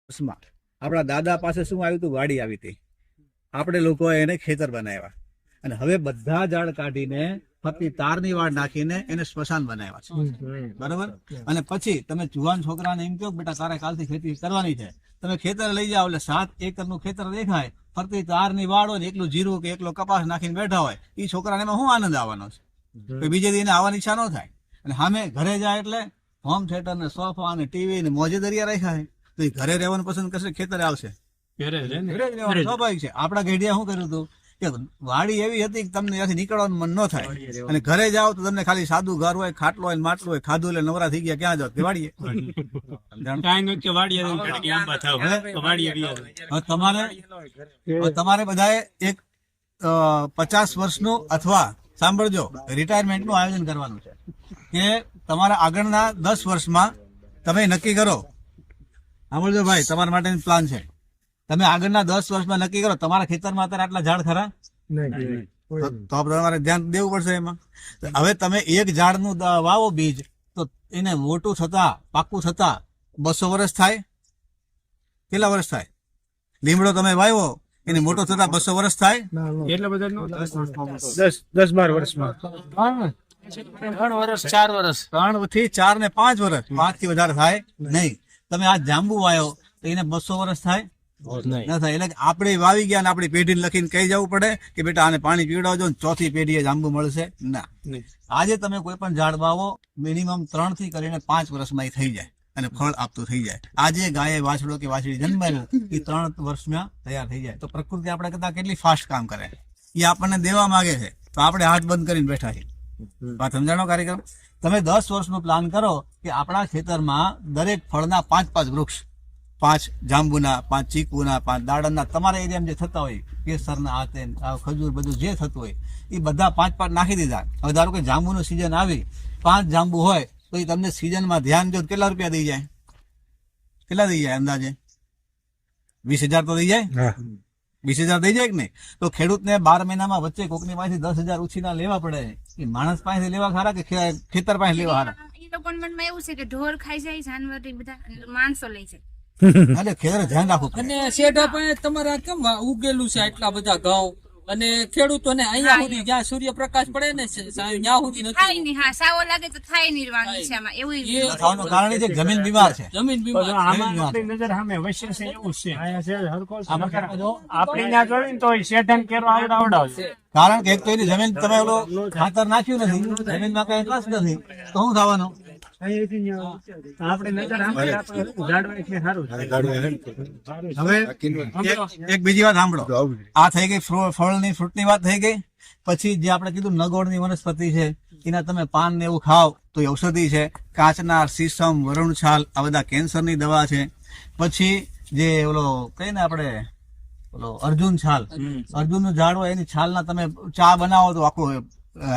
આપણા દાદા પાસે શું આવ્યું હતું? વાડી આવી હતી. આપણે લોકોએ એને ખેતર બનાવ્યા અને હવે બધા ઝાડ કાઢીને ફક્ત તારની વાડ નાખીને એને સ્મશાન બનાવ્યા છે. બરાબર. અને પછી તમે જુવાન છોકરાને એમ કહો બેટા તારે કાલથી ખેતી કરવાની છે, તમે ખેતર લઈ જાઓ એટલે 7 એકરનું ખેતર દેખાય, ફરતી તારની વાડ હોય ને એકલું જીરું કે એકલો કપાસ નાખીને બેઠા હોય, એ છોકરાને એમાં શું આનંદ આવવાનો છે? બીજે દી એને આવવાની ઈચ્છા ન થાય. અને સામે ઘરે જાય એટલે હોમ થિયેટર ને સોફા ને ટીવી ને મોજે દરિયા રાખ્યા છે, તો એ ઘરે રહેવાનું પસંદ કરશે, ખેતરે આવશે? સ્વાભાવિક છે. આપણા ઘેડિયા શું કર્યું હતું કે વાડી એવી હતી કે તમને ત્યાંથી નીકળવાનું મન ન થાય, અને ઘરે જાઓ તો તમને ખાલી સાદું ઘર હોય, ખાટલો હોય, માટલું હોય, ખાધું એટલે નવરા થઈ ગયા, ક્યાં જાવ કે વાડીએ. તમારે બધાએ એક 50 વર્ષનું અથવા સાંભળજો રિટાયરમેન્ટ નું આયોજન કરવાનું છે કે તમારા આગળના 10 વર્ષમાં તમે નક્કી કરો. સાંભળજો ભાઈ, તમારા માટેનો પ્લાન છે. તમે આગળના 10 વર્ષમાં નક્કી કરો તમારા ખેતરમાં અત્યારે આટલા ઝાડ ખરા, તો તમારે ધ્યાન દેવું પડશે એમાં. હવે તમે એક ઝાડનું વાવો બીજ, તો એને મોટું થતા પાકું થતા 200 વર્ષ થાય. કેટલા વર્ષ થાય? લીમડો તમે વાવ્યો એને મોટો થતા 200 વર્ષ થાય. એટલા બધા 10-12 વર્ષમાં 3 વર્ષ 4 વર્ષ 3 થી 4 ને 5 વર્ષ, 5 થી વધારે થાય નહીં. તમે આ જાંબુ વાયો તો એને 200 વર્ષ થાય ના થાય. એટલે આપણે વાવી ગયા ને આપણી પેઢીને લખીને કહી જવું પડે કે બેટા આને પાણી પીવડાવજો ને 4થી પેઢીએ જાંબુ મળશે ના. આજે તમે કોઈ પણ ઝાડ વાવો મિનિમમ 3 થી કરીને 5 વર્ષમાં એ થઈ જાય અને ફળ આપતું થઈ જાય. આજે ગાયે વાછડો કે વાછડી જન્માયું એ 3 વર્ષમાં તૈયાર થઈ જાય. તો પ્રકૃતિ આપણે કરતા કેટલી ફાસ્ટ કામ કરે, એ આપણને દેવા માંગે છે, તો આપણે હાથ બંધ કરીને બેઠા છીએ. વાત સમજાણો કાર્યક્રમ? તમે 10 વર્ષનું પ્લાન કરો કે આપણા ખેતરમાં દરેક ફળના 5-5 વૃક્ષ, 5 જાંબુના, 5 ચીકુના, 5 દાડમના, તમારા એરિયામાં જે થતા હોય કેસરના હાથે ખજૂર બધું જે થતું હોય એ બધા 5-5 નાખી દીધા. હવે ધારો કે જાંબુનું સિઝન આવી, 5 જાંબુ હોય તો એ તમને સિઝનમાં ધ્યાન દો કેટલા રૂપિયા દઈ જાય? કેટલા દઈ જાય અંદાજે? 20,000 તો દઈ જાય. 20,000 દઈ જાય કે નહીં? તો ખેડૂતને 12 મહિનામાં વચ્ચે કોકની પાસેથી 10,000 ઉછીના લેવા પડે. એ માણસ પાસે લેવા ખરા કે ખેતર પાસે લેવા ખરા? એ લોકો મનમાં એવું છે કે ઢોર ખાઈ જાય, જાનવર બધા માણસો લઈ જાય. એટલે ખેતર ધ્યાન રાખવું. અને શેઢા પાસે તમારા કેમ ઉગેલું છે આટલા બધા ઘઉં, અને ખેડૂતોને અહીંયા સુધી જ્યાં સૂર્યપ્રકાશ પડે ને ત્યાં સુધી નથી થાય નહીં. હા, સાવો લાગે તો થાય નહીં રવાની છે આમાં. એવું થવાનું કારણ એ છે જમીન બીમાર છે. જમીન બીમાર. આપણી નજર સામે વૈશ્ય છે એવું છે. આપણી ના જોઈ ને તો શેઠાન કેરો આવડાવશે. કારણ કે એક તો એની જમીન તમે ઓલો ખાતર નાખ્યું નથી, જમીનમાં કઈ રસ નથી, તો શું થવાનું? આપણી નજર સામે ઝાડવા એટલે સારું. હવે એક બીજી વાત સાંભળો. આ થઈ ગઈ ફળની ફ્રૂટની વાત થઈ ગઈ. પછી જે આપણે કીધું નગોળની વનસ્પતિ છે એના તમે પાન ને એવું ખાવ તો એ ઔષધિ છે. કાચનાર, સીસમ, વરુણ છાલ આ બધા કેન્સરની દવા છે. પછી જે ઓલો કઈ ને આપણે ઓલો અર્જુન છાલ, અર્જુનનું ઝાડ હોય એની છાલના તમે ચા બનાવો તો આખું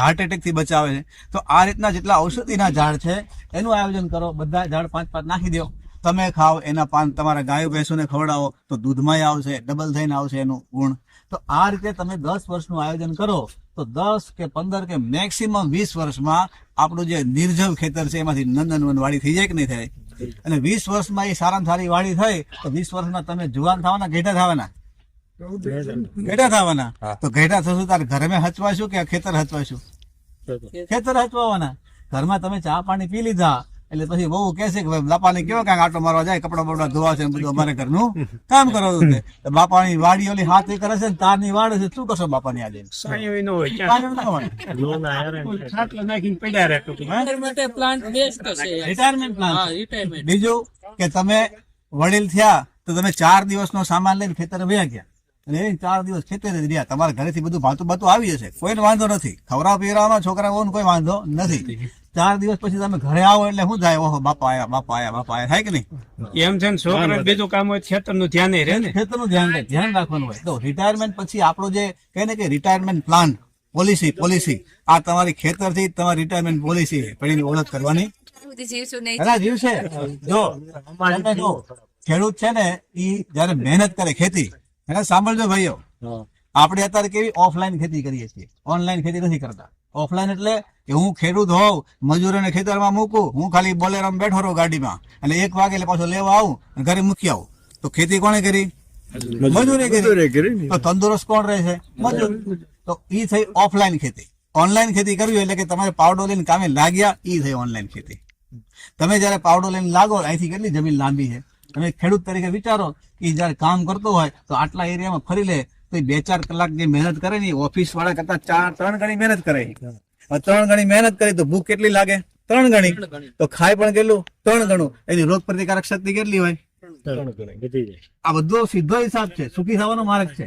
હાર્ટ એટેક થી બચાવે છે. તો આ રીતના જેટલા ઔષધિના ઝાડ છે એનું આયોજન કરો. બધા ઝાડ 5-5 નાખી દો, તમે ખાઓ. એના પાન તમારા ગાયો ભેંસોને ખવડાવો તો દૂધમાંય આવશે, ડબલ થઈને આવશે એનું ગુણ. તો આ રીતે તમે 10 વર્ષનું આયોજન કરો તો 10 કે 15 કે મેક્સિમમ 20 વર્ષમાં આપણું જે નિર્જવ ખેતર છે એમાંથી નંદનવન વાડી થઈ જાય કે નહીં થાય? અને 20 વર્ષમાં એ સારામાં સારી વાડી થઈ તો 20 વર્ષમાં તમે જુવાન થવાના, ઘેટા થવાના? ઘેટા થવાના. તો ઘેટા થશું તારે ઘરે મેં હચવાશું કે ખેતર હચવાશું? ખેતર હચવાના. ઘરમાં તમે ચા પાણી પી લીધા એટલે પછી બહુ કહેશે કે ભાઈ બાપાને કેવો ક્યાંક આટો મારવા જાય, કપડા બપડા ધોવા છે, બધું અમારે ઘરનું કામ કરો. બાપાની વાડી ઓલી 7 એકર હશે ને તારની વાડ હશે, શું કરશો બાપાની આજે? Retirement plan. બીજું કે તમે વડીલ થયા તો તમે 4 દિવસનો સામાન લઈને ખેતરે વયા ગયા અને 4 દિવસ ખેતરે જ રહ્યા. તમારા ઘરેથી બધું ભાતું આવી જશે, કોઈને વાંધો નથી. ખવડાવ પીવડાવવાનો છોકરાઓને કોઈ વાંધો નથી. 4 દિવસ પછી તમે ઘરે આવો એટલે શું થાય? ઓહો બાપા આયા, બાપા આયા, બાપા આયા, થાય કે નહીં? એમ છે ને છોકરા બીજું કામ હોય ખેતરનું ધ્યાન રહે ને, ખેતરનું ધ્યાન રાખવાનું હોય. તો રિટાયરમેન્ટ પછી આપણો જે કહે ને કે રિટાયરમેન્ટ પ્લાન, પોલિસી આ તમારી ખેતરથી તમારી રિટાયરમેન્ટ પોલિસી છે, પણ એની ઓળખ કરવાની. જીવશે. જો ખેડૂત છે ને એ જયારે મહેનત કરે ખેતી, સાંભળજો ભાઈઓ, આપણે અત્યારે કેવી ઓફલાઈન ખેતી કરીએ છીએ, ઓનલાઈન ખેતી નથી કરતા. ઓફલાઈન એટલે કે હું ખેડૂત હોઉં, મજૂરોને ખેતરમાં મૂકું, હું ખાલી બોલેરામાં બેઠો રહું ગાડીમાં અને 1 વાગે એટલે પાછો લેવા આવું અને ઘરે મૂકી આવું. તો ખેતી કોણે કરી? મજૂરે કરી. તો તંદુરસ્ત કોણ રહે છે? મજૂર. તો ઈ થઈ ઓફલાઈન ખેતી. ઓનલાઈન ખેતી કરવી એટલે કે તમારે પાવડો લઈને કામે લાગ્યા, ઈ થઈ ઓનલાઈન ખેતી. તમે જયારે પાવડો લઈને લાગો, અહીંથી કેટલી જમીન લાંબી છે, તમે ખેડૂત તરીકે વિચારો કે જયારે કામ કરતો હોય તો આટલા એરિયામાં ફરી લે તો 2-4 કલાક જે મહેનત કરે ને, ઓફિસ વાળા કરતા 3 ગણી મહેનત કરે. 3 ગણી મહેનત કરી તો ભૂખ કેટલી લાગે? 3 ગણી. તો ખાય પણ કેટલું? 3 ગણું. એની રોગ પ્રતિકારક શક્તિ કેટલી હોય? આ બધો સીધો હિસાબ છે, સુખી થવાનો માર્ગ છે.